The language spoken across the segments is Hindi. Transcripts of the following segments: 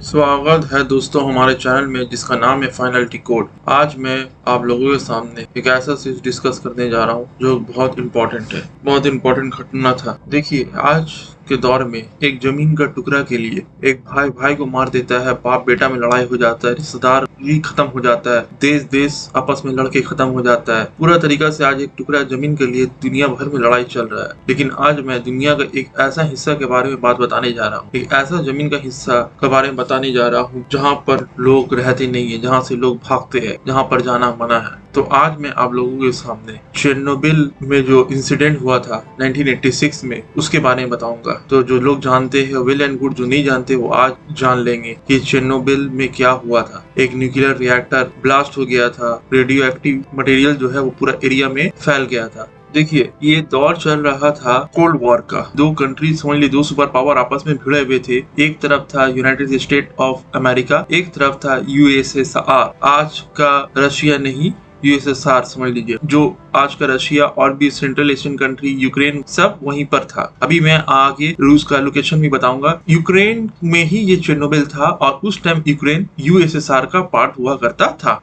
स्वागत है दोस्तों हमारे चैनल में जिसका नाम है फाइनलिटी कोड। आज मैं आप लोगों के सामने एक ऐसा चीज डिस्कस करने जा रहा हूँ जो बहुत इम्पोर्टेंट है। बहुत इम्पोर्टेंट घटना था। देखिए, आज के दौर में एक जमीन का टुकड़ा के लिए एक भाई भाई को मार देता है, बाप बेटा में लड़ाई हो जाता है, रिश्तेदार ही खत्म हो जाता है, देश देश आपस में लड़के खत्म हो जाता है। पूरा तरीका से आज एक टुकड़ा जमीन के लिए दुनिया भर में लड़ाई चल रहा है। लेकिन आज मैं दुनिया का एक ऐसा हिस्सा के बारे में बात बताने जा रहा हूँ, एक ऐसा जमीन का हिस्सा के बारे में बताने जा रहा हूँ जहाँ पर लोग रहते नहीं है, जहाँ से लोग भागते हैं, जहाँ पर जाना मना है। तो आज मैं आप लोगों के सामने चेरनोबिल में जो इंसिडेंट हुआ था 1986 में उसके बारे में बताऊंगा। तो जो लोग जानते हैं वेल एंड गुड, जो नहीं जानते वो आज जान लेंगे कि चेरनोबिल में क्या हुआ था। एक न्यूक्लियर रिएक्टर ब्लास्ट हो गया था, रेडियो एक्टिव मटेरियल जो है वो पूरा एरिया में फैल गया था। देखिए, ये दौर चल रहा था कोल्ड वॉर का। दो कंट्री समझ ली, दो सुपर पावर आपस में भिड़े हुए थे। एक तरफ था यूनाइटेड स्टेट ऑफ अमेरिका, एक तरफ था यूएसएसआर। आज का रशिया नहीं, यूएसएसआर समझ लीजिए। जो आज का रशिया और भी सेंट्रल एशियन कंट्री यूक्रेन सब वहीं पर था। अभी मैं आगे रूस का लोकेशन भी बताऊंगा। यूक्रेन में ही ये चेरनोबिल था और उस टाइम यूक्रेन यूएसएसआर का पार्ट हुआ करता था।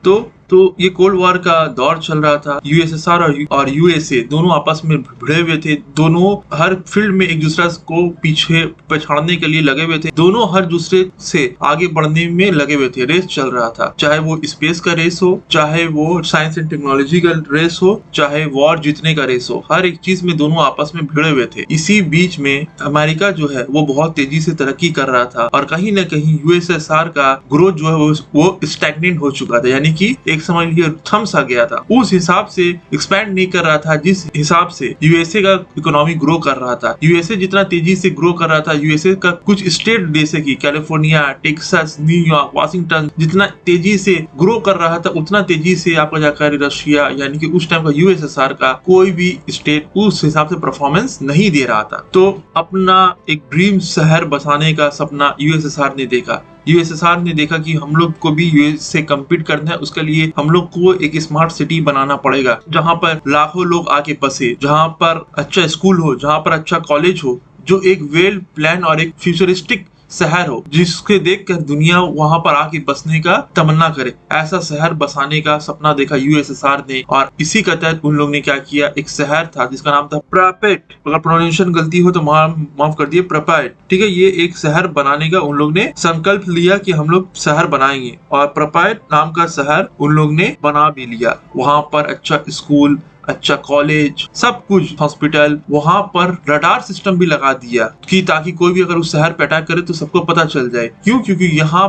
तो ये कोल्ड वॉर का दौर चल रहा था। यूएसएसआर और यूएसए दोनों आपस में भिड़े हुए थे। दोनों हर फील्ड में एक दूसरे को पीछे पछाड़ने के लिए लगे हुए थे। दोनों हर दूसरे से आगे बढ़ने में लगे हुए थे। रेस चल रहा था, चाहे वो स्पेस का रेस हो, चाहे वो साइंस एंड टेक्नोलॉजी का रेस हो, चाहे वॉर जीतने का रेस हो। हर एक चीज में दोनों आपस में भिड़े हुए थे। इसी बीच में अमेरिका जो है वो बहुत तेजी से तरक्की कर रहा था और कहीं न कहीं यूएसएसआर का ग्रोथ जो है वो स्टैग्नेंट हो चुका था, यानी कि एक समझ लीजिए थम सा गया था। उस हिसाब से एक्सपैंड नहीं कर रहा था जिस हिसाब से यूएसए का इकोनॉमी ग्रो कर रहा था। यूएसए जितना तेजी से ग्रो कर रहा था, यूएसए का कुछ स्टेट जैसे कि कैलिफोर्निया, टेक्सास, न्यूयॉर्क, वाशिंगटन जितना तेजी से ग्रो कर रहा था, उतना तेजी से आपका जाकर रशिया यानी कि उस टाइम का यूएसएसआर का कोई भी स्टेट उस हिसाब से परफॉर्मेंस नहीं दे रहा था। तो अपना एक ड्रीम शहर बसाने का सपना यूएसएसआर ने देखा। यूएसएसआर ने देखा कि हम लोग को भी यूएस से कम्पीट करना है, उसके लिए हम लोग को एक स्मार्ट सिटी बनाना पड़ेगा जहाँ पर लाखों लोग आके बसे, जहाँ पर अच्छा स्कूल हो, जहाँ पर अच्छा कॉलेज हो, जो एक वेल प्लान और एक फ्यूचरिस्टिक शहर हो जिसके देखकर दुनिया वहां पर आके बसने का तमन्ना करे। ऐसा शहर बसाने का सपना देखा यूएसएसआर ने और इसी का तहत उन लोग ने क्या किया, एक शहर था जिसका नाम था प्रापेट। अगर प्रोनाउंसिएशन गलती हो तो माफ कर दिए, प्रापेट। ठीक है, ये एक शहर बनाने का उन लोग ने संकल्प लिया कि हम लोग शहर बनाएंगे और प्रापेट नाम का शहर उन लोग ने बना भी लिया। वहां पर अच्छा स्कूल, अच्छा कॉलेज, सब कुछ, हॉस्पिटल, वहां पर रडार सिस्टम भी लगा दिया कि ताकि कोई भी अगर उस शहर पे अटैक करे तो सबको पता चल जाए। क्यों? क्योंकि वहां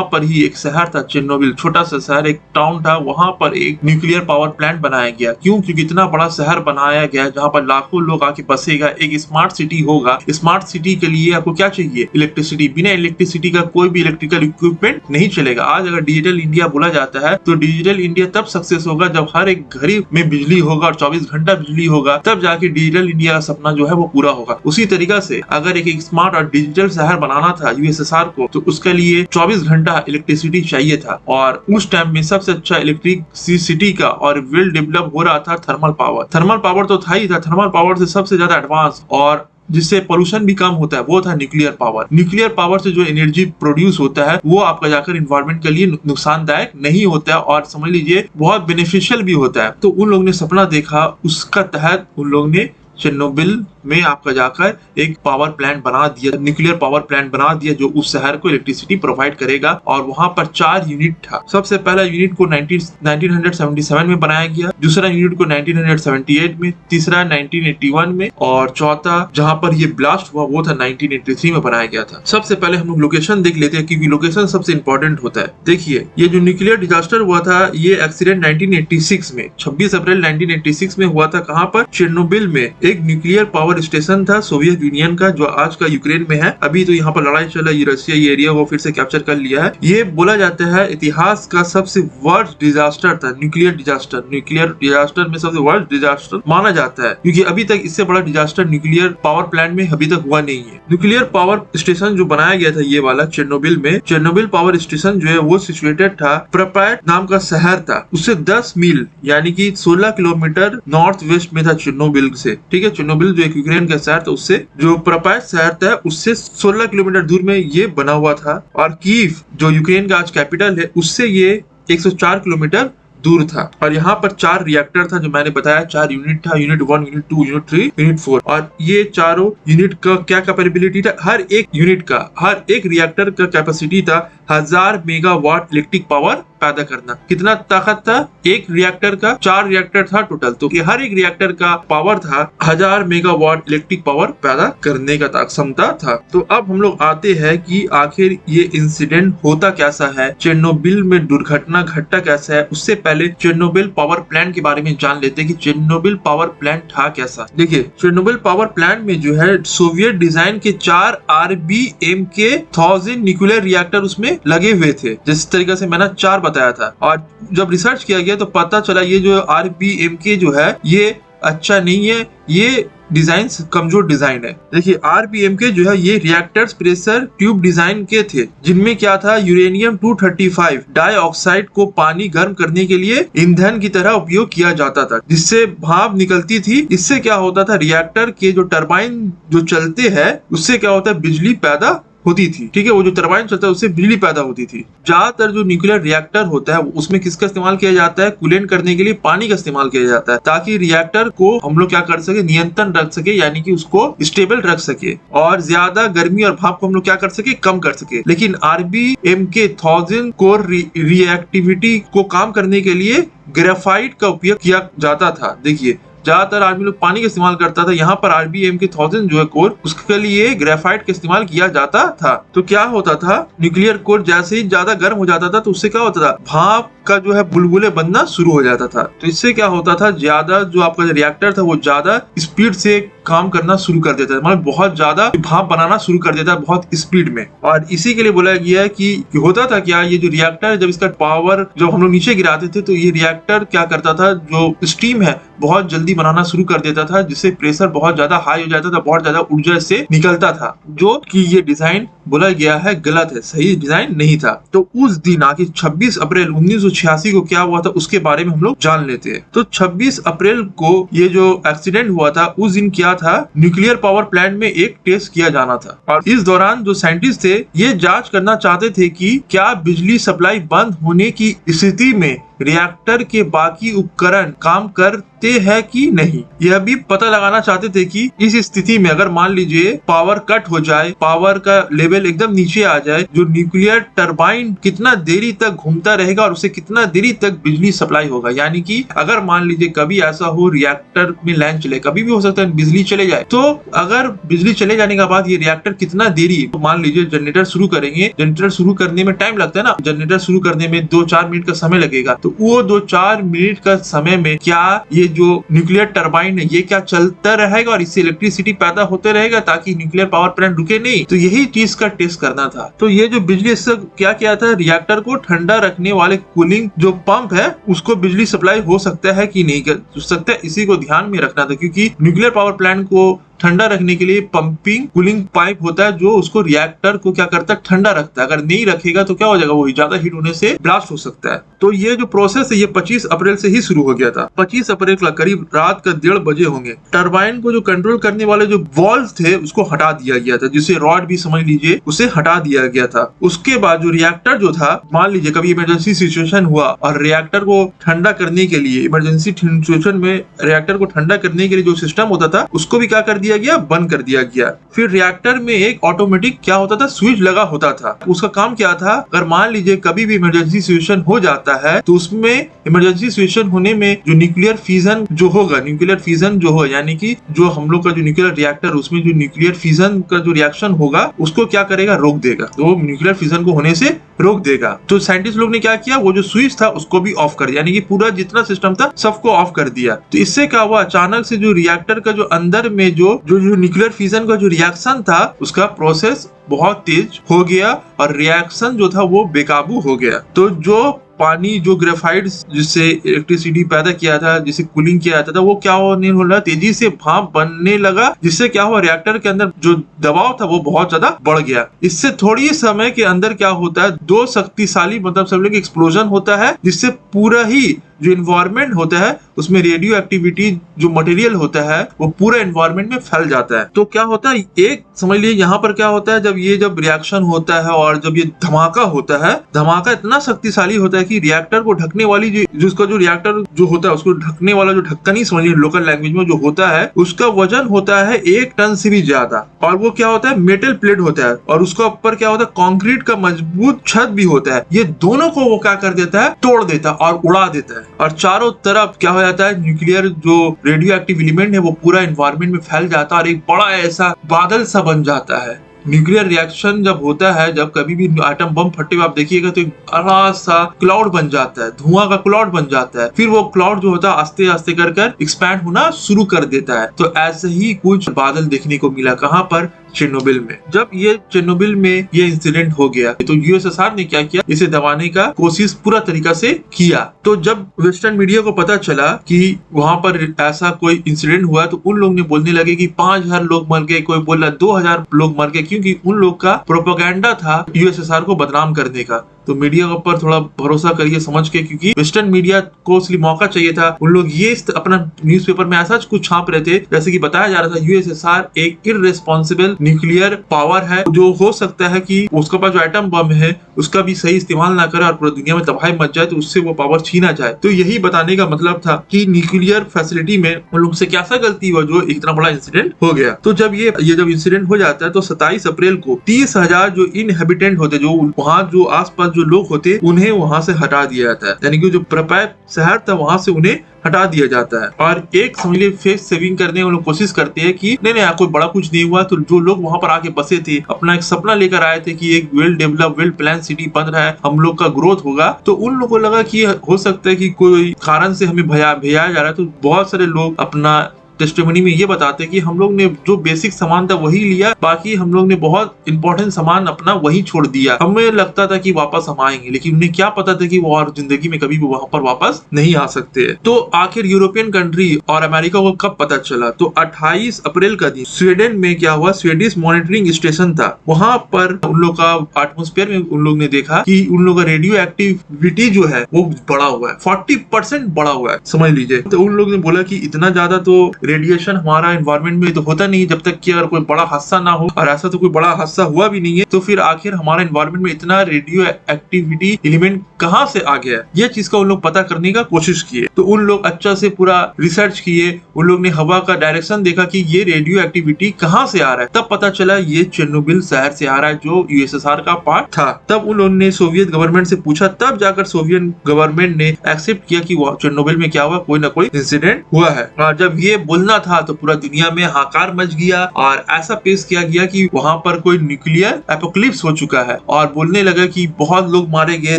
पर ही एक शहर था चेरनोबिल, छोटा सा शहर, एक टाउन था, वहां पर एक न्यूक्लियर पावर प्लांट बनाया गया। क्यों? क्योंकि इतना बड़ा शहर बनाया गया जहाँ पर लाखों लोग आके बसेगा, एक स्मार्ट सिटी होगा। स्मार्ट सिटी के लिए आपको क्या चाहिए? इलेक्ट्रिसिटी। बिना इलेक्ट्रिसिटी का कोई भी इलेक्ट्रिकल इक्विपमेंट नहीं चलेगा। आज अगर डिजिटल इंडिया बोला जाता है तो डिजिटल इंडिया तब सक्सेस होगा जब हर एक घर में बिजली होगा और 24 घंटा बिजली होगा, तब जाके डिजिटल इंडिया का सपना जो है वो पूरा होगा। उसी तरीका से अगर एक स्मार्ट और डिजिटल शहर बनाना था यूएसएसआर को, तो उसके लिए 24 घंटा इलेक्ट्रिसिटी चाहिए था और उस टाइम में सबसे अच्छा इलेक्ट्रिक सिटी का और वेल डेवलप हो रहा था थर्मल पावर। थर्मल पावर तो था ही था, थर्मल पावर से सबसे ज्यादा एडवांस और जिससे पोल्यूशन भी कम होता है वो था न्यूक्लियर पावर। न्यूक्लियर पावर से जो एनर्जी प्रोड्यूस होता है वो आपका जाकर इन्वायरमेंट के लिए नुकसानदायक नहीं होता है और समझ लीजिए बहुत बेनिफिशियल भी होता है। तो उन लोगों ने सपना देखा, उसका तहत उन लोग ने चेरनोबिल में आपका जाकर एक पावर प्लांट बना दिया, न्यूक्लियर पावर प्लांट बना दिया जो उस शहर को इलेक्ट्रिसिटी प्रोवाइड करेगा। और वहां पर 4 यूनिट था। सबसे पहला यूनिट को 1977 में बनाया गया, दूसरा यूनिट को 1978 में, तीसरा 1981 में और चौथा जहां पर ये ब्लास्ट हुआ वो था 1983 में बनाया गया था। सबसे पहले हम लोग लोकेशन देख लेते हैं क्योंकि लोकेशन सबसे इंपॉर्टेंट होता है। देखिए, ये जो न्यूक्लियर डिजास्टर हुआ था ये एक्सीडेंट 1986 में 26 अप्रैल 1986 में हुआ था। कहां पर? चेरनोबिल में। एक न्यूक्लियर पावर स्टेशन था सोवियत यूनियन का जो आज का यूक्रेन में है। अभी तो यहाँ पर लड़ाई चला, ये रशिया ये एरिया को फिर से कैप्चर कर लिया है। ये बोला जाता है इतिहास का सबसे वर्स्ट डिजास्टर था न्यूक्लियर डिजास्टर। न्यूक्लियर डिजास्टर में सबसे वर्स्ट डिजास्टर माना जाता है क्योंकि अभी तक इससे बड़ा डिजास्टर न्यूक्लियर पावर प्लांट में अभी तक हुआ नहीं है। न्यूक्लियर पावर स्टेशन जो बनाया गया था ये वाला चेरनोबिल में, चेरनोबिल पावर स्टेशन जो है वो सिचुएटेड था प्रापेट नाम का शहर था, उससे 10 मील यानी कि 16 किलोमीटर नॉर्थ वेस्ट में था चेरनोबिल से। ठीक है, चेरनोबिल जो एक यूक्रेन का शहर था उससे, जो प्रपात शहर था उससे 16 किलोमीटर दूर में ये बना हुआ था। और कीव जो यूक्रेन का आज कैपिटल है उससे ये 104 किलोमीटर दूर था। और यहाँ पर 4 रिएक्टर था, जो मैंने बताया 4 यूनिट था, यूनिट 1, यूनिट 2, यूनिट 3, यूनिट 4। और ये चारों यूनिट का क्या कैपेबिलिटी था, हर एक यूनिट का, हर एक रिएक्टर का कैपेसिटी था 1000 मेगावाट इलेक्ट्रिक पावर पैदा करना। कितना ताकत था, एक रिएक्टर का 4 रिएक्टर था टोटल, तो हर एक रिएक्टर का पावर था 1000 मेगावाट इलेक्ट्रिक पावर पैदा करने का क्षमता था। तो अब हम लोग आते हैं कि आखिर ये इंसिडेंट होता कैसा है, चेरनोबिल में दुर्घटना घटता कैसा है। उससे पहले चेरनोबिल पावर प्लांट के बारे में जान लेते हैं कि चेरनोबिल पावर प्लांट था कैसा। देखिए, चेरनोबिल पावर प्लांट में जो है सोवियत डिजाइन के 4 RBMK 1000 न्यूक्लियर रिएक्टर उसमें लगे हुए थे, जिस तरीके से मैंने 4 बताया था। और जब रिसर्च किया गया तो पता चला ये जो RBMK जो है ये अच्छा नहीं है, ये डिजाइन कमजोर डिजाइन है। देखिए, RBMK जो है ये रिएक्टर्स प्रेशर ट्यूब डिजाइन के थे, जिनमें क्या था, यूरेनियम 235 डाइऑक्साइड को पानी गर्म करने के लिए ईंधन की तरह उपयोग किया जाता था, जिससे भाप निकलती थी। इससे क्या होता था, रिएक्टर के जो टरबाइन जो चलते हैं उससे क्या होता है, बिजली पैदा होती थी। ठीक है, वो जो टरबाइन चलता है उससे बिजली पैदा होती थी। ज्यादातर जो न्यूक्लियर रिएक्टर होता है उसमें किसका इस्तेमाल किया जाता है, कूलेंट करने के लिए पानी का इस्तेमाल किया जाता है, ताकि रिएक्टर को हम लोग क्या कर सके, नियंत्रण रख सके, यानी कि उसको स्टेबल रख सके और ज्यादा गर्मी और भाप को हम लोग क्या कर सके, कम कर सके। लेकिन RBMK 1000 कोर रिएक्टिविटी को काम करने के लिए ग्रेफाइट का उपयोग किया जाता था। देखिए, ज्यादातर आदमी लोग पानी का इस्तेमाल करता था, यहाँ पर RBMK 1000 जो है कोर, उसके लिए ग्रेफाइट का इस्तेमाल किया जाता था। तो क्या होता था, न्यूक्लियर कोर जैसे ही ज्यादा गर्म हो जाता था तो उससे क्या होता था, भाप का जो है बुलबुले बनना शुरू हो जाता था। तो इससे क्या होता था, ज्यादा जो आपका रिएक्टर था वो ज्यादा स्पीड से काम करना शुरू कर देता है, मतलब बहुत ज्यादा भाप बनाना शुरू कर देता है बहुत स्पीड में। और इसी के लिए बोला गया है कि होता था क्या, ये जो रिएक्टर जब इसका पावर जब हम लोग नीचे गिराते थे तो ये रिएक्टर क्या करता था, जो स्टीम है बहुत जल्दी बनाना शुरू कर देता था, जिससे प्रेशर बहुत ज्यादा हाई हो जाता था, बहुत ज्यादा ऊर्जा से निकलता था, जो कि ये डिजाइन बोला गया है गलत है, सही डिजाइन नहीं था। तो उस दिन आके 26 अप्रैल 1986 को क्या हुआ था उसके बारे में हम लोग जान लेते हैं। तो 26 अप्रैल को ये जो एक्सीडेंट हुआ था उस दिन क्या था, न्यूक्लियर पावर प्लांट में एक टेस्ट किया जाना था। और इस दौरान जो साइंटिस्ट थे ये जांच करना चाहते थे कि क्या बिजली सप्लाई बंद होने की स्थिति में रिएक्टर के बाकी उपकरण काम करते हैं कि नहीं। यह भी पता लगाना चाहते थे कि इस स्थिति में अगर मान लीजिए पावर कट हो जाए, पावर का लेवल एकदम नीचे आ जाए, जो न्यूक्लियर टरबाइन कितना देरी तक घूमता रहेगा और उसे कितना देरी तक बिजली सप्लाई होगा। यानी कि अगर मान लीजिए कभी ऐसा हो रिएक्टर में लाइन चले, कभी भी हो सकता है बिजली चले जाए, तो अगर बिजली चले जाने के बाद ये रिएक्टर कितना देरी, तो मान लीजिए जनरेटर शुरू करेंगे, जनरेटर शुरू करने में टाइम लगता है ना, जनरेटर शुरू करने में 2-4 मिनट का समय लगेगा, तो वो 2-4 मिनट का समय में क्या ये जो न्यूक्लियर टरबाइन है ये क्या चलता रहेगा और इससे इलेक्ट्रिसिटी पैदा होते रहेगा ताकि न्यूक्लियर पावर प्लांट रुके नहीं। तो यही चीज का टेस्ट करना था। तो ये जो बिजली से क्या किया था, रिएक्टर को ठंडा रखने वाले कूलिंग जो पंप है उसको बिजली सप्लाई हो सकता है कि नहीं कर सकता है, इसी को ध्यान में रखना था, क्योंकि न्यूक्लियर पावर प्लांट को ठंडा रखने के लिए पंपिंग कूलिंग पाइप होता है जो उसको रिएक्टर को क्या करता है, ठंडा रखता है। अगर नहीं रखेगा तो क्या हो जाएगा, वो ज्यादा हीट होने से ब्लास्ट हो सकता है। तो ये जो प्रोसेस है ये 25 अप्रैल से ही शुरू हो गया था। 25 अप्रैल का करीब रात का 1:30 बजे होंगे। टरबाइन को जो कंट्रोल करने वाले जो वॉल्व थे उसको हटा दिया गया था, जिसे रॉड भी समझ लीजिए उसे हटा दिया गया था। उसके बाद जो रिएक्टर जो था, मान लीजिए कभी इमरजेंसी सिचुएशन हुआ और रिएक्टर को ठंडा करने के लिए, इमरजेंसी सिचुएशन में रिएक्टर को ठंडा करने के लिए जो सिस्टम होता था उसको भी क्या कर दिया गया, बंद कर दिया गया। फिर रिएक्टर में एक ऑटोमेटिक क्या होता था, स्विच लगा होता था। उसका काम क्या था, अगर मान लीजिए कभी भी इमरजेंसी सिचुएशन हो जाता है तो उसमें इमरजेंसी सिचुएशन होने में जो न्यूक्लियर फिजन जो होगा, न्यूक्लियर फिजन जो हो, यानी कि जो हम लोग का जो न्यूक्लियर रिएक्टर उसमें जो न्यूक्लियर फिजन का जो रिएक्शन होगा उसको क्या करेगा, रोक देगा। तो न्यूक्लियर फिजन को होने से रोक देगा। तो साइंटिस्ट लोग ने क्या किया, वो जो स्विच था उसको भी ऑफ कर दिया, यानी कि पूरा जितना सिस्टम था सबको ऑफ कर दिया। तो इससे क्या हुआ, अचानक से जो रिएक्टर का जो अंदर में जो न्यूक्लियर फिजन का जो रिएक्शन था उसका प्रोसेस बहुत तेज हो गया और रिएक्शन जो था वो बेकाबू हो गया। तो जो पानी जो ग्रेफाइट जिससे इलेक्ट्रिसिटी पैदा किया था, जिसे कूलिंग किया जाता था, वो क्या होने लगा, तेजी से भाप बनने लगा, जिससे क्या हुआ, रिएक्टर के अंदर जो दबाव था वो बहुत ज्यादा बढ़ गया। इससे थोड़ी समय के अंदर क्या होता है, दो शक्तिशाली मतलब सब लोग एक्सप्लोजन होता है, जिससे पूरा ही जो इन्वायरमेंट होता है उसमें रेडियो एक्टिविटी जो मटेरियल होता है वो पूरा एनवायरनमेंट में फैल जाता है। तो क्या होता है, एक समझ लीजिए यहाँ पर क्या होता है, जब रिएक्शन होता है और जब ये धमाका होता है, धमाका इतना शक्तिशाली होता है कि रिएक्टर को ढकने वाली जिसका जो रिएक्टर जो होता है उसको ढकने वाला जो ढक्कन ही समझिए लोकल लैंग्वेज में जो होता है, उसका वजन होता है 1 टन से भी ज्यादा। और वो क्या होता है, मेटल प्लेट होता है और उसका ऊपर क्या होता है, कंक्रीट का मजबूत छत भी होता है। ये दोनों को वो क्या कर देता है, तोड़ देता है और उड़ा देता है। और चारों तरफ क्या हो जाता है, न्यूक्लियर जो रेडियो एक्टिव एलिमेंट है वो पूरा एनवायरनमेंट में फैल जाता है और एक बड़ा ऐसा बादल सा बन जाता है। न्यूक्लियर रिएक्शन जब होता है, जब कभी भी एटम बम फटे हुए आप देखिएगा तो एक बड़ा सा क्लाउड बन जाता है, धुआं का क्लाउड बन जाता है। फिर वो क्लाउड जो होता है आस्ते आस्ते कर एक्सपैंड होना शुरू कर देता है। तो ऐसे ही कुछ बादल देखने को मिला, कहाँ पर, चेरनोबिल में। जब ये चेरनोबिल में ये इंसिडेंट हो गया तो यूएसएसआर ने क्या किया, इसे दबाने का कोशिश पूरा तरीका से किया। तो जब वेस्टर्न मीडिया को पता चला कि वहां पर ऐसा कोई इंसिडेंट हुआ तो उन लोग ने बोलने लगे कि 5000 लोग मर गए, कोई बोला 2000 लोग मर गए, क्योंकि उन लोग का प्रोपेगेंडा था यूएसएसआर को बदनाम करने का। तो मीडिया के ऊपर थोड़ा भरोसा करिए समझ के, क्योंकि वेस्टर्न मीडिया को इसलिए मौका चाहिए था। उन लोग ये अपना न्यूज़पेपर में ऐसा कुछ छाप रहे थे जैसे कि बताया जा रहा था यूएसएसआर एक इररेस्पॉन्सिबल न्यूक्लियर पावर है, जो हो सकता है कि उसके पास जो एटम बम है उसका भी सही इस्तेमाल ना करे और पूरी दुनिया में तबाही मच जाए, तो उससे वो पावर छीना जाए। तो यही बताने का मतलब था कि न्यूक्लियर फैसिलिटी में उन लोग से क्या सा गलती हुआ जो इतना बड़ा इंसिडेंट हो गया। तो जब ये जब इंसिडेंट हो जाता है तो 27 अप्रैल को 30,000 जो इनहेबिटेंट होते, जो वहाँ जो आसपास जो लोग होते, उन्हें वहां से हटा दिया जाता है। यानी कि जो प्रपात शहर था वहां से उन्हें हटा दिया जाता है। और एक समझ लीजिए फेस सेविंग करने की कोशिश करते हैं कि नहीं कोई बड़ा कुछ नहीं हुआ। तो जो लोग वहां पर आके बसे थे, अपना एक सपना लेकर आए थे कि एक well develop well plan city बन रहा है, हम लोग का ग्रोथ होगा, तो उन लोगों को लगा कि हो सकता है कि कोई कारण से हमें भेजा जा रहा है। तो बहुत सारे लोग अपना टेस्टिमनी में ये बताते हैं कि हम लोग ने जो बेसिक सामान था वही लिया, बाकी हम लोग ने बहुत इंपॉर्टेंट सामान अपना वही छोड़ दिया। हमें लगता था कि वापस हम आएंगे, लेकिन उन्हें क्या पता था कि वो और जिंदगी में कभी भी वहां पर वापस नहीं आ सकते। तो आखिर यूरोपियन कंट्री और अमेरिका को कब पता चला, तो 28 अप्रैल का दिन स्वीडन में क्या हुआ, स्वीडिश मॉनिटरिंग स्टेशन था, वहां पर उन लोग का एटमॉस्फेयर में उन लोग ने देखा कि उन लोग का रेडियो एक्टिविटी जो है वो बढ़ा हुआ है, 40% बढ़ा हुआ है, समझ लीजिए। तो उन लोग ने बोला कि इतना ज्यादा तो रेडिएशन हमारा एनवायरनमेंट में तो होता नहीं जब तक कि अगर कोई बड़ा हादसा ना हो, और ऐसा तो कोई बड़ा हादसा हुआ भी नहीं है, तो फिर आखिर हमारे एनवायरनमेंट में इतना रेडियो एक्टिविटी एलिमेंट कहां से आ गया, ये चीज का उन लोग पता करने का कोशिश किए। तो उन लोग अच्छा से पूरा रिसर्च किए, उन लोग ने हवा का डायरेक्शन देखा कि ये रेडियो एक्टिविटी कहां से आ रहा है, तब पता चला ये चेरनोबिल शहर से आ रहा है जो यूएसएसआर का पार्ट था। तब उन लोगों ने सोवियत गवर्नमेंट से पूछा, तब जाकर सोवियत गवर्नमेंट ने एक्सेप्ट किया कि चेरनोबिल में क्या हुआ, कोई ना कोई इंसिडेंट हुआ है। और जब ये बोलना था तो पूरा दुनिया में हाकार मच गया और ऐसा पेश किया गया कि वहां पर कोई न्यूक्लियर एपोकलिप्स हो चुका है, और बोलने लगा कि बहुत लोग मारे गए,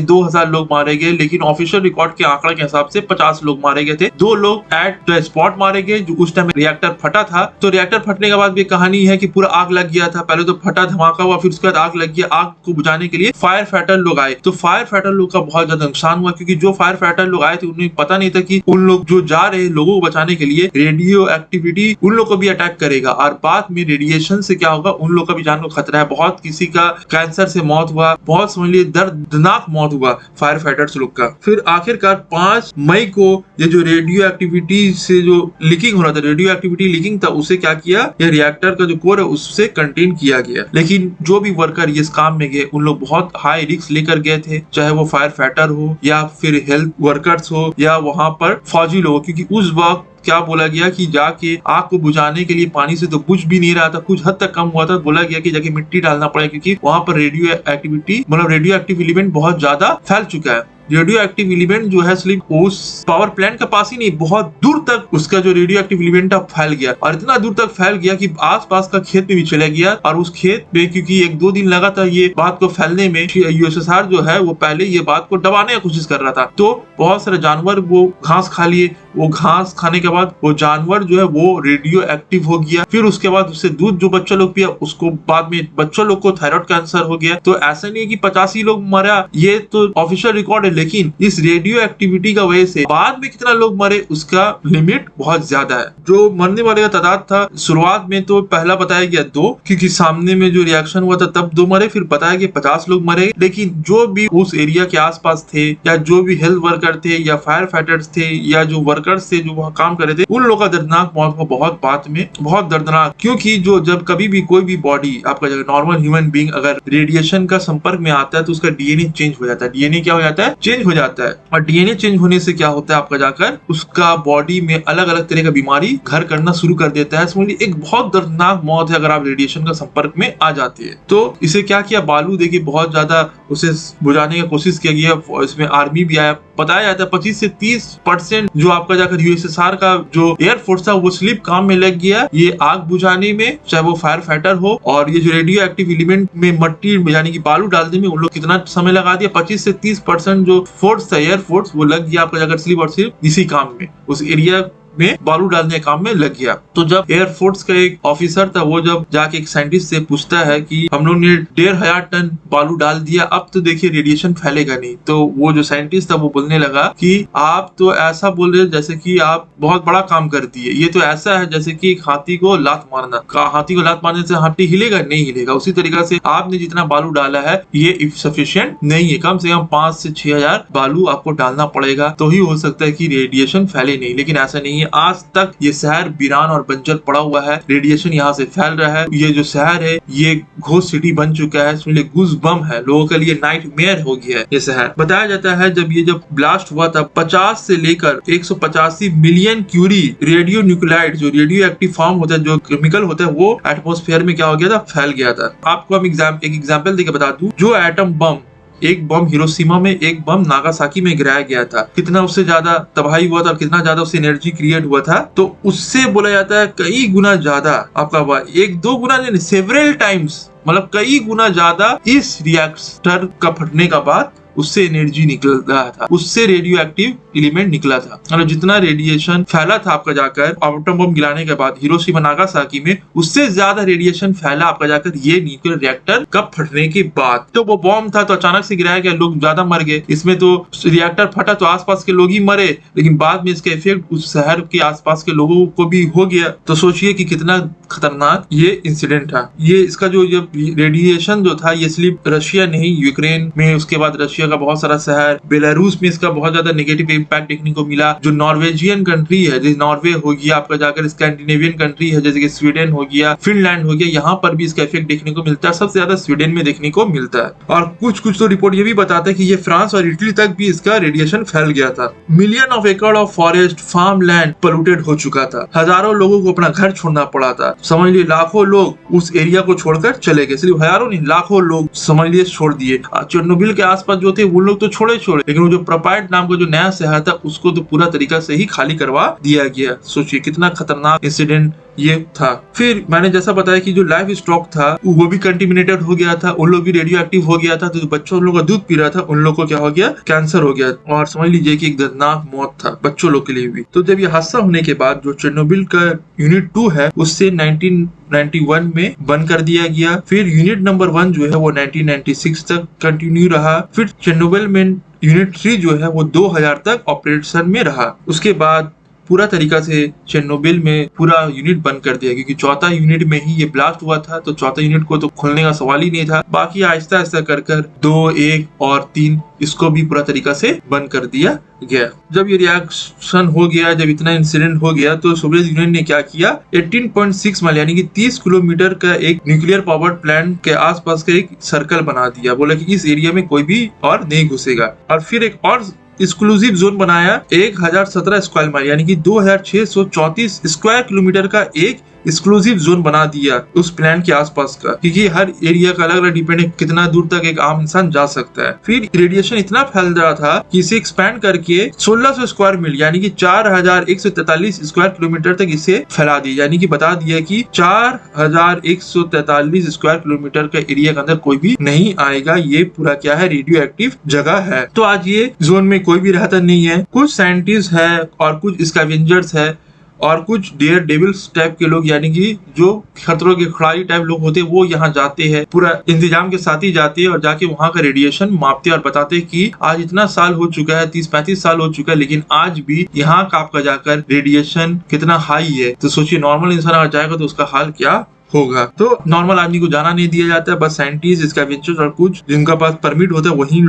2000 लोग मारे गए, लेकिन ऑफिशियल रिकॉर्ड के आंकड़ा के हिसाब से 50 लोग मारे गए थे। 2 लोग एट द स्पॉट मारे गए, जो उस टाइम रिएक्टर फटा था। तो रिएक्टर फटने के बाद भी कहानी है कि पूरा आग लग गया था, पहले तो फटा धमाका हुआ, फिर उसके बाद आग लग गया। आग को बुझाने के लिए फायर फाइटर लोग आए, तो फायर फाइटर लोग का बहुत ज्यादा नुकसान हुआ, क्योंकि जो फायर फाइटर लोग आए थे उन्हें पता नहीं था कि उन लोग जो जा रहे लोगों को बचाने के लिए रेडियो एक्टिविटी उन लोग को भी अटैक करेगा, और बाद में रेडिएशन से क्या होगा, उन लोग का भी जान को खतरा है। बहुत किसी का कैंसर से मौत हुआ, बहुत समझ लीजिए दर्दनाक मौत हुआ फायर फाइटर्स लोग का। फिर आखिरकार 5 मई को ये जो रेडियो एक्टिविटी से जो लीकिंग हो रहा था, रेडियो एक्टिविटी लीकिंग था, उसे क्या किया, ये रिएक्टर का जो कोर है उससे कंटेन किया गया। लेकिन जो भी वर्कर इस काम में गए उन लोग बहुत हाई रिस्क लेकर गए थे, चाहे वो फायर फाइटर हो या फिर हेल्थ वर्कर्स हो या वहां पर फौजी लोग, क्योंकि उस वक्त क्या बोला गया कि जाके आग को बुझाने के लिए पानी से तो बुझ भी नहीं रहा था, कुछ हद तक कम हुआ था। बोला गया कि जाके मिट्टी डालना पड़ेगा, क्योंकि वहां पर रेडियो एक्टिविटी मतलब रेडियो एक्टिव एलिमेंट बहुत ज्यादा फैल चुका है। रेडियो एक्टिव एलिमेंट जो है सिर्फ उस पावर प्लांट के पास ही नहीं, बहुत दूर तक उसका जो रेडियो एक्टिव एलिमेंट फैल गया, और इतना दूर तक फैल गया कि आसपास का खेत में भी चला गया। और उस खेत में क्योंकि 1-2 दिन लगा था ये बात को फैलने में, यूएसएसआर जो है वो पहले ये बात को दबाने की कोशिश कर रहा था। तो बहुत सारे जानवर वो घास खा लिए, वो घास खाने के बाद वो जानवर जो है वो रेडियो एक्टिव हो गया। फिर उसके बाद उससे दूध जो बच्चा लोग पिया, उसको बाद में बच्चों लोग को थायराइड कैंसर हो गया। तो ऐसा नहीं है कि 85 ही लोग मरा, ये तो ऑफिशियल रिकॉर्ड है, लेकिन इस रेडियो एक्टिविटी का वजह से बाद में कितना लोग मरे उसका लिमिट बहुत ज्यादा है। जो मरने वाले का तादाद था शुरुआत में तो पहला बताया गया 2, क्योंकि सामने में जो रिएक्शन हुआ था तब 2 मरे, फिर बताया गया 50 लोग मरे। लेकिन जो भी उस एरिया के आसपास थे, या जो भी हेल्थ वर्कर थे, या फायर फाइटर्स थे, या जो वर्कर्स थे जो वहाँ काम कर रहे थे, उन लोगों का दर्दनाक मौत को बहुत बात में बहुत दर्दनाक। क्योंकि जो जब कभी भी कोई भी बॉडी आपका नॉर्मल ह्यूमन बीइंग अगर रेडिएशन का संपर्क में आता है तो उसका डीएनए चेंज हो जाता है। डीएनए क्या हो जाता है? चेंज हो जाता है। और डीएनए चेंज होने से क्या होता है आपका जाकर उसका बॉडी में अलग अलग तरह का बीमारी घर करना शुरू कर देता है। समझिए एक बहुत दर्दनाक मौत है अगर आप रेडिएशन का संपर्क में आ जाती है। तो इसे क्या किया, बालू देखिए बहुत ज्यादा उसे बुझाने की कोशिश किया गया। इसमें आर्मी भी आया। बताया जाता है 25 से 30% जो आपका जाकर यूएसएसआर का जो एयरफोर्स था वो स्लिप काम में लग गया ये आग बुझाने में, चाहे वो फायर फाइटर हो। और ये जो रेडियो एक्टिव एलिमेंट में मट्टी यानी कि बालू डालने में उन लोग कितना समय लगा दिया, 25 से 30% जो फोर्स था एयरफोर्स वो लग गया आपका जाकर सिर्फ और सिर्फ इसी काम में, उस एरिया में बालू डालने के काम में लग गया। तो जब एयरफोर्स का एक ऑफिसर था वो जब जाके एक साइंटिस्ट से पूछता है कि हम लोग ने 1500 टन बालू डाल दिया, अब तो देखिए रेडिएशन फैलेगा नहीं। तो वो जो साइंटिस्ट था वो बोलने लगा कि आप तो ऐसा बोल रहे जैसे कि आप बहुत बड़ा काम कर दिए, ये तो ऐसा है जैसे कि एक हाथी को लात मारना, हाथी को लात मारने से हाथी हिलेगा? नहीं हिलेगा। उसी तरीके से आपने जितना बालू डाला है ये सफिशिएंट नहीं है, कम से कम 5 से 6000 बालू आपको डालना पड़ेगा तो ही हो सकता है कि रेडिएशन फैले नहीं। लेकिन ऐसा नहीं है, आज तक ये शहर वीरान और बंजर पड़ा हुआ है, रेडिएशन यहाँ से फैल रहा है। ये जो शहर है ये घोस्ट सिटी बन चुका है, इसमें गूज बम है, लोगों के लिए नाइटमेयर हो गया है ये शहर। बताया जाता है जब ब्लास्ट हुआ था 50 से लेकर 185 मिलियन क्यूरी रेडियो न्यूक्लाइड जो रेडियो एक्टिव फॉर्म होता है, जो केमिकल होता है, वो एटमॉस्फेयर में क्या हो गया था, फैल गया था। आपको हम एक एग्जाम्पल देके बता दूं, जो एटम बम, एक बम हिरोशिमा में, एक बम नागासाकी में गिराया गया था, कितना उससे ज्यादा तबाही हुआ था, कितना ज्यादा उससे एनर्जी क्रिएट हुआ था। तो उससे बोला जाता है कई गुना ज्यादा आपका 1-2 गुना नहीं, सेवरल टाइम्स, मतलब कई गुना ज्यादा इस रिएक्टर का फटने का बाद उससे एनर्जी निकल रहा था, उससे रेडियो एक्टिव एलिमेंट निकला था। मतलब जितना रेडिएशन फैला था आपका जाकर एटम बम गिराने के बाद हिरोशिमा नागासाकी में, उससे ज्यादा रेडिएशन फैला आपका जाकर ये न्यूक्लियर रिएक्टर का फटने के बाद। तो वो बम था तो अचानक से गिराया गया, लोग ज्यादा मर गए। इसमें तो रिएक्टर फटा तो आसपास के लोग ही मरे, लेकिन बाद में इसका इफेक्ट उस शहर के आसपास के लोगों को भी हो गया। तो सोचिए कि कितना खतरनाक ये इंसिडेंट था। ये इसका जो रेडिएशन जो था ये सिर्फ रशिया नहीं, यूक्रेन में, उसके बाद रशिया का बहुत सारा शहर, बेलारूस में इसका बहुत ज्यादा नेगेटिव इम्पैक्ट देखने को मिला। जो नॉर्वेजियन कंट्री है, जैसे नॉर्वे हो गया आपका जाकर, स्कैंडिनेवियन कंट्री है जैसे कि स्वीडन हो गया, फिनलैंड हो गया, यहाँ पर भी इसका इफेक्ट देखने को मिलता है। सबसे ज्यादा स्वीडन में देखने को मिलता है। और कुछ तो रिपोर्ट ये भी बताता है कि ये फ्रांस और इटली तक भी इसका रेडिएशन फैल गया था। Million of acre of forest, farmland polluted हो चुका था। हजारों लोगों को अपना घर छोड़ना पड़ा था। समझ लीजिए लाखों लोग उस एरिया को छोड़कर चले गए, सिर्फ हजारों नहीं, लाखों लोग समझ लीजिए छोड़ दिए। चेरनोबिल के आसपास जो थे वो लोग तो छोड़े, लेकिन वो जो प्रोपाइट नाम का जो नया शहर था उसको तो पूरा तरीका से ही खाली करवा दिया गया। सोचिए कितना खतरनाक इंसिडेंट ये था। फिर मैंने जैसा बताया कि जो लाइफ स्टॉक था वो भी कंटेमिनेटेड हो गया था, उन लोग भी रेडियो एक्टिव हो गया था। तो बच्चों उन लोग का दूध पी रहा था, उन लोग को क्या हो गया, कैंसर हो गया। और समझ लीजिए कि एक दर्दनाक मौत था बच्चों लोग के लिए भी। तो जब ये हादसा होने के बाद जो चेरनोबिल का यूनिट 2 है उससे 1991 में बंद कर दिया गया। फिर यूनिट नंबर 1 जो है वो 1996 तक कंटिन्यू रहा। फिर चेरनोबिल में यूनिट 3 जो है वो 2000 तक ऑपरेशन में रहा। उसके बाद पूरा तरीका से चेरनोबिल में पूरा यूनिट बंद कर दिया, क्योंकि चौथा यूनिट में ही ये ब्लास्ट हुआ था। तो चौथा यूनिट को तो खोलने का सवाल ही नहीं था। बाकी आहिस्ता आहिस्ता कर 2, 1 और 3 इसको भी पूरा तरीका से बंद कर दिया गया। जब ये रिएक्शन हो गया, जब इतना इंसिडेंट हो गया, तो सोवियत यूनियन ने क्या किया, 18.6 माइल यानी कि 30 किलोमीटर का एक न्यूक्लियर पावर प्लांट के आसपास का एक सर्कल बना दिया। बोला कि इस एरिया में कोई भी और नहीं घुसेगा। और फिर एक और एक्सक्लूसिव जोन बनाया 1017 स्क्वायर माइल यानी कि 2634 स्क्वायर किलोमीटर का एक एक्सक्लूसिव जोन बना दिया उस प्लान के आसपास का, क्योंकि हर एरिया का अलग अलग डिपेंड है कितना दूर तक एक आम इंसान जा सकता है। फिर रेडिएशन इतना फैल रहा था कि इसे एक्सपैंड करके 1600 स्क्वायर मील यानी कि 4143 स्क्वायर किलोमीटर तक इसे फैला दिया, यानी कि बता दिया कि 4143 स्क्वायर किलोमीटर का एरिया के अंदर कोई भी नहीं आएगा, ये पूरा क्या है, रेडियो एक्टिव जगह है। तो आज ये जोन में कोई भी रहता नहीं है। कुछ साइंटिस्ट है और कुछ स्कैवेंजर्स है और कुछ डेयर डेविल्स टाइप के लोग, यानी कि जो खतरों के खिलाड़ी टाइप लोग होते हैं, वो यहाँ जाते हैं, पूरा इंतजाम के साथ ही जाते हैं और जाके वहाँ का रेडिएशन मापते और बताते हैं कि आज इतना साल हो चुका है, 30-35 साल हो चुका है, लेकिन आज भी यहाँ का आपका जाकर रेडिएशन कितना हाई है। तो सोचिए नॉर्मल इंसान अगर जाएगा तो उसका हाल क्या होगा। तो नॉर्मल आदमी को जाना नहीं दिया जाता है, बस साइंटिस्ट, स्कैवेंजर्स और कुछ जिनका पास परमिट होता है उन्हीं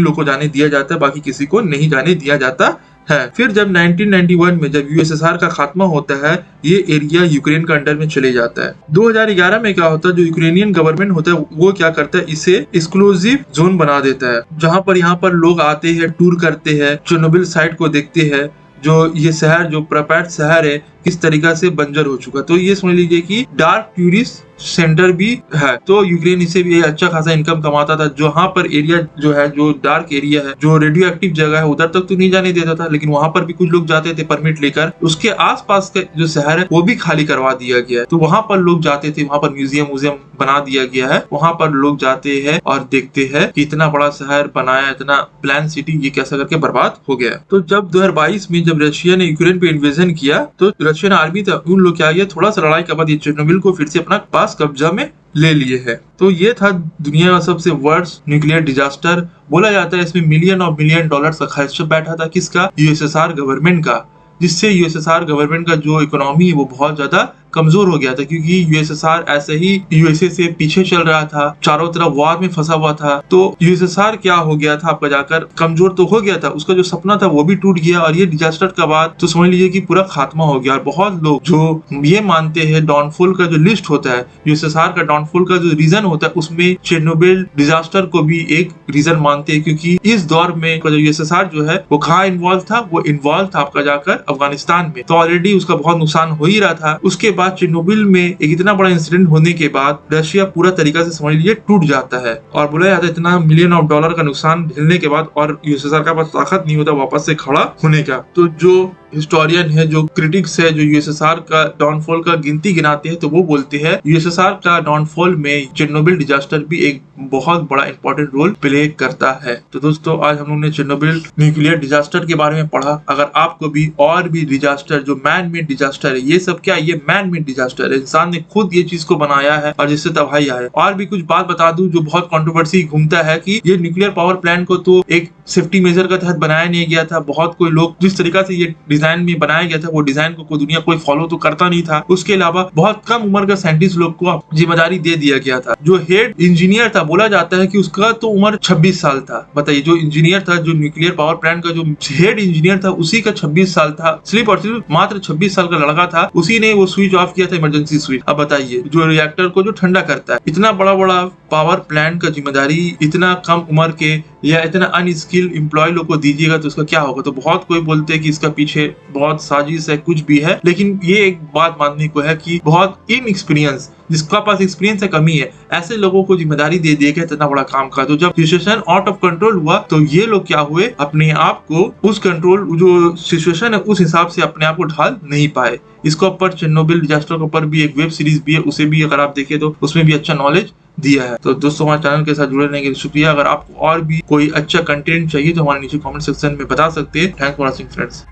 लोग को जाने दिया जाता है, बाकी किसी को नहीं जाने दिया जाता है। फिर जब 1991 में जब यूएसएसआर का खात्मा होता है, ये एरिया यूक्रेन का अंडर में चले जाता है। 2011 में क्या होता है, जो यूक्रेनियन गवर्नमेंट होता है वो क्या करता है, इसे एक्सक्लूसिव जोन बना देता है, जहाँ पर यहाँ पर लोग आते हैं, टूर करते हैं, चेर्नोबिल साइट को देखते हैं, जो ये शहर, जो प्रपैट शहर है, किस तरीका से बंजर हो चुका। तो ये समझ लीजिए कि डार्क टूरिस्ट सेंटर भी है। तो यूक्रेन इससे भी अच्छा खासा इनकम कमाता था। जहाँ पर एरिया जो है, जो डार्क एरिया है, जो रेडियो एक्टिव जगह है, उधर तक तो नहीं जाने देता था, लेकिन वहां पर भी कुछ लोग जाते थे परमिट लेकर। उसके आसपास का जो शहर है वो भी खाली करवा दिया गया है, तो वहां पर लोग जाते थे, वहां पर म्यूजियम बना दिया गया है, वहां पर लोग जाते हैं और देखते हैं कि इतना बड़ा शहर बनाया, इतना प्लान सिटी, ये कैसा करके बर्बाद हो गया। तो जब 2022 में जब रशिया ने यूक्रेन पे इन्वेजन किया, तो रशियन आर्मी था, उन लोग क्या किया, थोड़ा सा लड़ाई के बाद ये चेर्नोबिल को फिर से अपना पास कब्जा में ले लिए है। तो ये था दुनिया का सबसे वर्स्ट न्यूक्लियर डिजास्टर। बोला जाता है इसमें मिलियन और बिलियन डॉलर का खर्च बैठा था, किसका, यूएसएसआर गवर्नमेंट का, जिससे यूएसएसआर गवर्नमेंट का जो इकोनॉमी है वो बहुत ज्यादा कमजोर हो गया था, क्योंकि यूएसएसआर ऐसे ही यूएसए से पीछे चल रहा था, चारों तरफ वार में फंसा हुआ था। तो यूएसएसआर क्या हो गया था, आपका जाकर कमजोर तो हो गया था, उसका जो सपना था वो भी टूट गया। और ये डिजास्टर के बाद तो समझ लीजिए कि पूरा खात्मा हो गया। और बहुत लोग जो ये मानते हैं, डाउनफॉल का जो लिस्ट होता है, यूएसएसआर का डाउनफॉल का जो रीजन होता है, उसमें चेर्नोबिल डिजास्टर को भी एक रीजन मानते हैं, क्योंकि इस दौर में जो यूएसएसआर जो है वो कहाँ इन्वॉल्व था, वो इन्वॉल्व था आपका जाकर अफगानिस्तान में। तो ऑलरेडी उसका बहुत नुकसान हो ही रहा था। उसके बाद चेर्नोबिल में एक इतना बड़ा इंसिडेंट होने के बाद रशिया पूरा तरीका से समझ लीजिए टूट जाता है। और बोला जाता है इतना मिलियन ऑफ डॉलर का नुकसान झेलने के बाद और यूएसएसआर का पास ताकत नहीं होता वापस से खड़ा होने का। तो जो हिस्टोरियन है, जो क्रिटिक्स है, जो यूएसएसआर का डाउनफॉल का गिनती गिनाते हैं, तो वो बोलते हैं यूएसएसआर का डाउनफॉल में चेर्नोबिल डिजास्टर भी एक बहुत बड़ा इंपॉर्टेंट रोल प्ले करता है। तो दोस्तों आज हम लोग ने चेर्नोबिल न्यूक्लियर डिजास्टर के बारे में पढ़ा। अगर आपको भी और भी डिजास्टर जो मैन मेड डिजास्टर है, ये सब क्या, ये मैन मेड डिजास्टर है, इंसान ने खुद ये चीज को बनाया है और जिससे तबाही आए। और भी कुछ बात बता दूं जो बहुत कंट्रोवर्सी घूमता है कि ये न्यूक्लियर पावर प्लांट को तो एक सेफ्टी मेजर का तहत बनाया नहीं गया था। बहुत कोई लोग जिस तरीका से ये डिजाइन में बनाया गया था, वो डिजाइन को दुनिया कोई फॉलो तो करता नहीं था। उसके अलावा बहुत कम उम्र का साइंटिस्ट लोग को जिम्मेदारी दे दिया गया था। जो हेड इंजीनियर था, बोला जाता है कि उसका तो उम्र 26 साल था। बताइए, जो इंजीनियर था, जो न्यूक्लियर पावर प्लांट का जो हेड इंजीनियर था, उसी का 26 साल था। सिर्फ और सिर्फ मात्र 26 साल का लड़का था, उसी ने वो स्विच ऑफ किया था, इमरजेंसी स्विच। अब बताइए, जो रिएक्टर को जो ठंडा करता है, इतना बड़ा बड़ा पावर प्लांट का जिम्मेदारी इतना कम उम्र के या इतना अनस्किल्ड एम्प्लॉय लोग को दीजिएगा तो उसका क्या होगा। तो बहुत कोई बोलते हैं कि इसका पीछे बहुत साजिश है, कुछ भी है, लेकिन ये एक बात मानने को है कि बहुत इनएक्सपीरियंस, जिसका पास एक्सपीरियंस है कमी है, ऐसे लोगों को जिम्मेदारी दे दिया गया इतना बड़ा काम का। तो जब सिचुएशन आउट ऑफ कंट्रोल हुआ तो ये लोग क्या हुए, अपने आप को उस कंट्रोल, जो सिचुएशन है उस हिसाब से अपने आप को ढाल नहीं पाए। इसके ऊपर चेर्नोबिल डिजास्टर के ऊपर भी एक वेब सीरीज भी है, उसे भी अगर आप देखें तो उसमें भी अच्छा नॉलेज दिया है। तो दोस्तों हमारे चैनल के साथ जुड़े रहने के लिए शुक्रिया। अगर आपको और भी कोई अच्छा कंटेंट चाहिए तो हमारे नीचे कमेंट सेक्शन में बता सकते हैं। Thanks for watching friends.